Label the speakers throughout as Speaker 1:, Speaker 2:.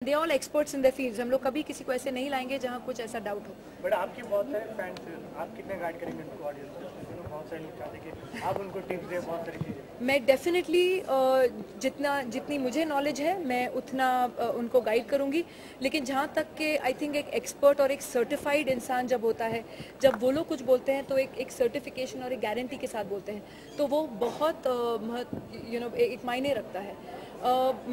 Speaker 1: They all experts in the field. हम लोग कभी किसी को ऐसे नहीं लाएंगे जहाँ कुछ ऐसा डाउट हो।
Speaker 2: बट आपके बहुत सारे फैंस हैं, आप कितने गाइड करेंगे उनको, ऑडियंस को? बहुत सारे लोग चाहते हैं कि आप उनको टिप्स दें, बहुत सारी चीज़ें।
Speaker 1: मैं डेफिनेटली जितनी मुझे नॉलेज है मैं उतना उनको गाइड करूंगी, लेकिन जहाँ तक कि आई थिंक एक एक्सपर्ट और एक सर्टिफाइड इंसान जब होता है, जब वो लोग कुछ बोलते हैं तो एक सर्टिफिकेशन और एक गारंटी के साथ बोलते हैं, तो वो बहुत एक मायने रखता है।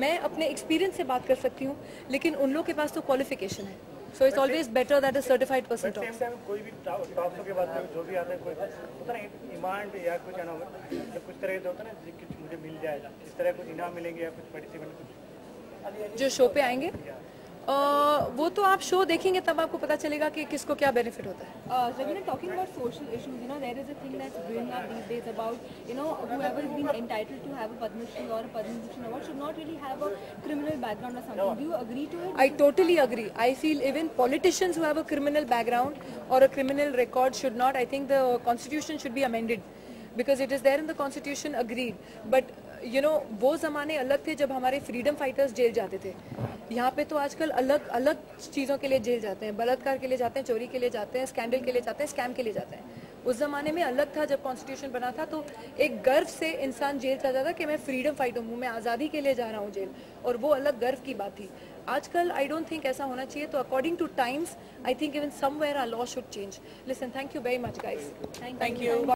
Speaker 1: मैं अपने एक्सपीरियंस से बात कर सकती हूँ, लेकिन उन लोग के पास तो क्वालिफिकेशन है, so it's always better that a certified person talks.
Speaker 2: कोई भी टॉप शो के बाद में जो भी आता है, कोई होता है डिमांड या कुछ है ना, जब कुछ तरह का होता है ना, कुछ मुझे मिल जाए, इस तरह कुछ इनाम मिलेंगे या कुछ पार्टिसिपेंट कुछ
Speaker 1: जो शो पे आएंगे वो तो आप शो देखेंगे तब आपको पता चलेगा कि किसको क्या बेनिफिट होता है।
Speaker 3: So when you're talking about social issues, there is a thing that's brewing up these days about, whoever has been entitled to have a Padma Shri or a Padma Bhushan award should not really have a criminal background or something. Do you agree to it?
Speaker 1: I totally agree. I feel even politicians who have a criminal background or a criminal record should not. I think the constitution should be amended because it is there in the constitution, agreed. But वो ज़माने अलग थे जब हमारे freedom fighters jail जाते थे। यहाँ पे तो आजकल अलग अलग चीज़ों के लिए जेल जाते हैं, बलात्कार के लिए जाते हैं, चोरी के लिए जाते हैं, स्कैंडल के लिए जाते हैं, स्कैम के लिए जाते हैं। उस ज़माने में अलग था, जब कॉन्स्टिट्यूशन बना था तो एक गर्व से इंसान जेल जाता था कि मैं फ्रीडम फाइटर हूँ, मैं आज़ादी के लिए जा रहा हूँ जेल, और वो अलग गर्व की बात थी। आजकल आई डोंट थिंक ऐसा होना चाहिए, तो according to times I think even somewhere our law should change. Listen, thank you very much guys. Thank you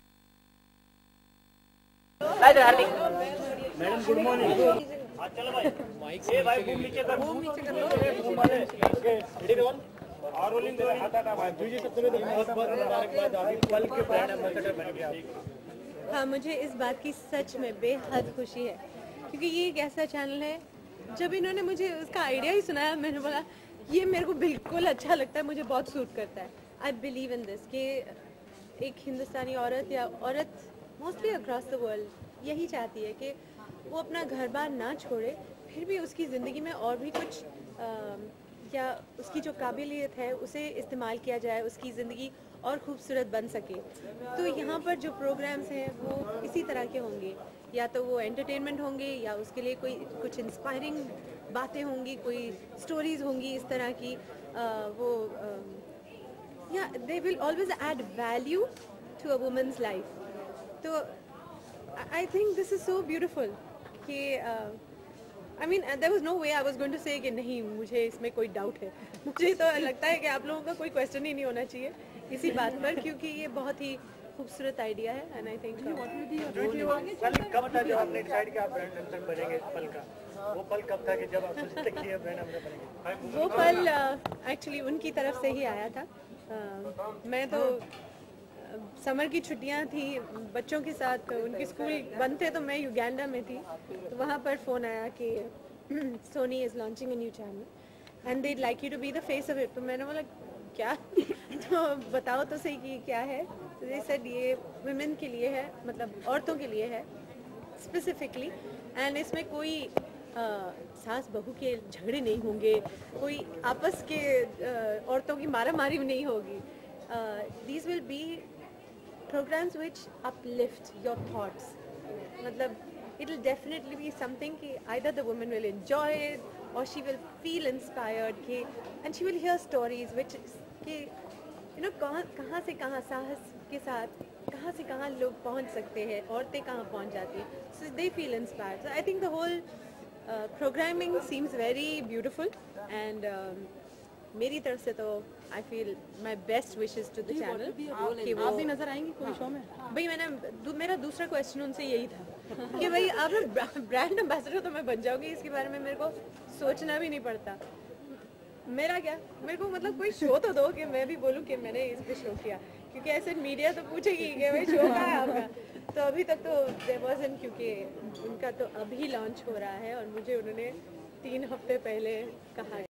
Speaker 2: madam, good morning. चलो भाई, ये भाई बूम नीचे कर, बूम नीचे कर लो। बूम वाले रेडी रोल और रोलिंग रोलिंग आता था भाई। तुझे सबसे पहले बहुत बहुत मुबारकबाद, आप पल के ब्रांड एम्बेसडर बन गए आप।
Speaker 4: हाँ, मुझे इस बात की सच में बेहद खुशी है, क्योंकि ये एक ऐसा चैनल है, जब इन्होंने मुझे उसका आइडिया ही सुनाया, मैंने बोला ये मेरे को बिल्कुल अच्छा लगता है, मुझे बहुत सूट करता है। आई बिलीव इन दिस कि एक हिंदुस्तानी औरत या औरत मोस्टली अक्रॉस द वर्ल्ड यही चाहती है कि वो अपना घर बार ना छोड़े, फिर भी उसकी ज़िंदगी में और भी कुछ या उसकी जो काबिलियत है उसे इस्तेमाल किया जाए, उसकी ज़िंदगी और खूबसूरत बन सके। तो यहाँ पर जो प्रोग्राम्स हैं वो इसी तरह के होंगे, या तो वो एंटरटेनमेंट होंगे या उसके लिए कोई कुछ इंस्पायरिंग बातें होंगी, कोई स्टोरीज़ होंगी इस तरह की, वो या they will always add value to a women's life. तो I think this is so beautiful कि I mean there was no way I was going to say कि नहीं मुझे इसमें कोई डाउट है। मुझे तो लगता है कि आप लोगों का कोई क्वेश्चन ही नहीं होना चाहिए इसी बात पर, क्योंकि ये बहुत ही खूबसूरत आइडिया है। एंड आई थिंक
Speaker 2: कब था जब आपने डिसाइड किया आप ब्रांड एम्बेसडर बनेंगे? पल का वो पल कब था कि जब आप सोचते कि ये ब्रांड एम्बेसडर बनेंगे?
Speaker 4: वो पल एक्चुअली उनकी तरफ से ही आया था। मैं तो समर की छुट्टियां थी, बच्चों के साथ उनके स्कूल बंद थे, तो मैं युगांडा में थी, तो वहाँ पर फ़ोन आया कि Sony is launching a new channel and they like you to be the face of it. तो मैंने बोला क्या तो बताओ तो सही कि क्या है। तो दे सेड ये वुमेन के लिए है, मतलब औरतों के लिए है स्पेसिफिकली, एंड इसमें कोई सास बहू के झगड़े नहीं होंगे, कोई आपस के औरतों की मारामारी नहीं होगी। These will be programs which uplift your thoughts. मतलब it will definitely be something कि either the woman will enjoy it or she will feel inspired कि and she will hear stories which कि कहाँ से कहाँ साहस के साथ कहाँ से कहाँ लोग पहुँच सकते हैं, औरतें कहाँ पहुँच जाती हैं, so they feel inspired. So I think the whole programming seems very beautiful and मेरी तरफ से तो I feel my best wishes to the channel कि वो
Speaker 3: आप भी नजर आएंगी कोई शो में?
Speaker 4: भाई मेरा दूसरा क्वेश्चन उनसे यही था कि भाई आप ब्रांड एम्बेसडर तो मैं बन जाऊंगी, इसके बारे में मेरे को सोचना भी नहीं पड़ता। मेरा क्या, मेरे को मतलब कोई शो तो दो कि मैं भी बोलूँ कि मैंने इस पे शो किया, क्योंकि ऐसे मीडिया तो पूछेगी कि भाई शो कहाँ है आपका। तो अभी तक तो देयर वाज़न्ट, क्योंकि उनका तो अभी लॉन्च हो रहा है और मुझे उन्होंने 3 हफ्ते पहले कहा